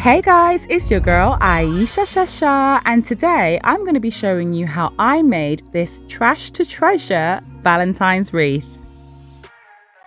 Hey guys, it's your girl Ayesha, and today I'm going to be showing you how I made this trash to treasure Valentine's wreath.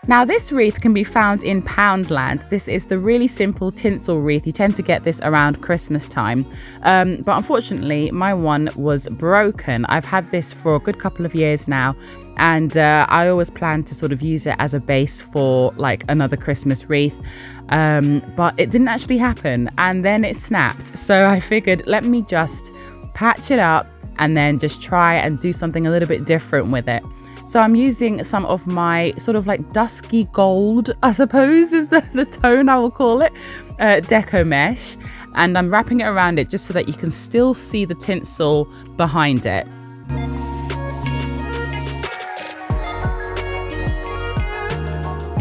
Now this wreath can be found in Poundland. This is the really simple tinsel wreath. You tend to get this around Christmas time, but unfortunately my one was broken. I've had this for a good couple of years now, and I always plan to sort of use it as a base for like another Christmas wreath, but it didn't actually happen, and then it snapped. So I figured, let me just patch it up and then just try and do something a little bit different with it. So I'm using some of my sort of like dusky gold, I suppose is the tone I will call it, deco mesh, and I'm wrapping it around it just so that you can still see the tinsel behind it.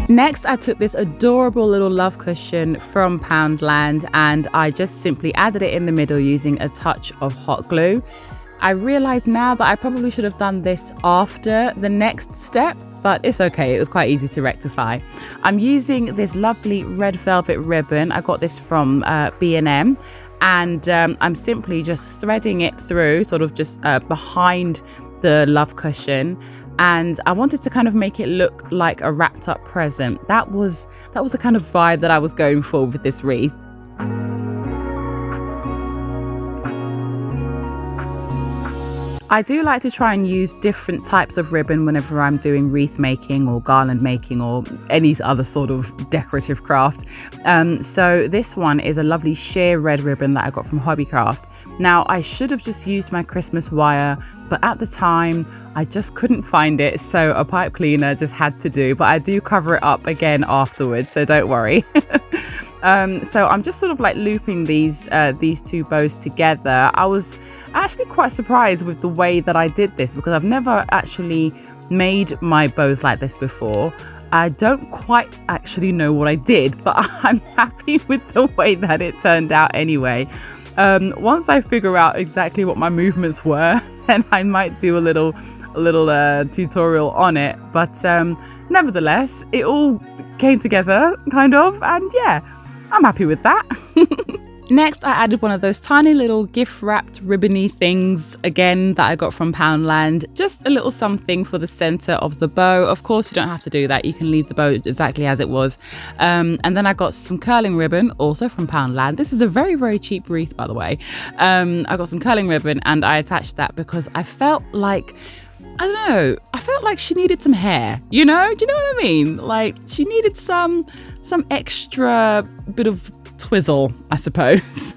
Next, I took this adorable little love cushion from Poundland and I just simply added it in the middle using a touch of hot glue. I realize now that I probably should have done this after the next step, but it's okay, it was quite easy to rectify. I'm using this lovely red velvet ribbon. I got this from B&M, and I'm simply just threading it through, sort of just behind the love cushion. And I wanted to kind of make it look like a wrapped up present. That was the kind of vibe that I was going for with this wreath. I do like to try and use different types of ribbon whenever I'm doing wreath making or garland making or any other sort of decorative craft. So this one is a lovely sheer red ribbon that I got from Hobbycraft. Now I should have just used my Christmas wire, but at the time I just couldn't find it, so a pipe cleaner just had to do, but I do cover it up again afterwards, so don't worry. So I'm just sort of like looping these two bows together. I was actually quite surprised with the way that I did this because I've never actually made my bows like this before. I don't quite actually know what I did, but I'm happy with the way that it turned out anyway. Once I figure out exactly what my movements were, then I might do a little tutorial on it, but nevertheless it all came together kind of, and yeah, I'm happy with that. Next, I added one of those tiny little gift wrapped ribbony things again that I got from Poundland. Just a little something for the center of the bow. Of course, you don't have to do that. You can leave the bow exactly as it was. And then I got some curling ribbon, also from Poundland. This is a very, very cheap wreath, by the way. I got some curling ribbon and I attached that because I felt like, I don't know, I felt like she needed some hair, you know? Do you know what I mean? Like she needed some extra bit of twizzle, I suppose.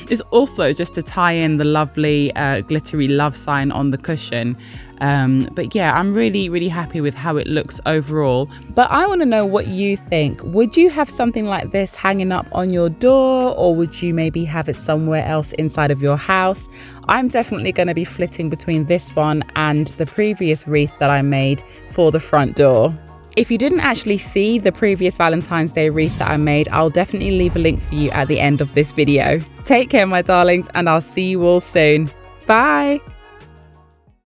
It's also just to tie in the lovely glittery love sign on the cushion. But yeah, I'm really, really happy with how it looks overall. But I want to know what you think. Would you have something like this hanging up on your door, or would you maybe have it somewhere else inside of your house? I'm definitely going to be flitting between this one and the previous wreath that I made for the front door. If you didn't actually see the previous Valentine's Day wreath that I made, I'll definitely leave a link for you at the end of this video. Take care, my darlings, and I'll see you all soon. Bye!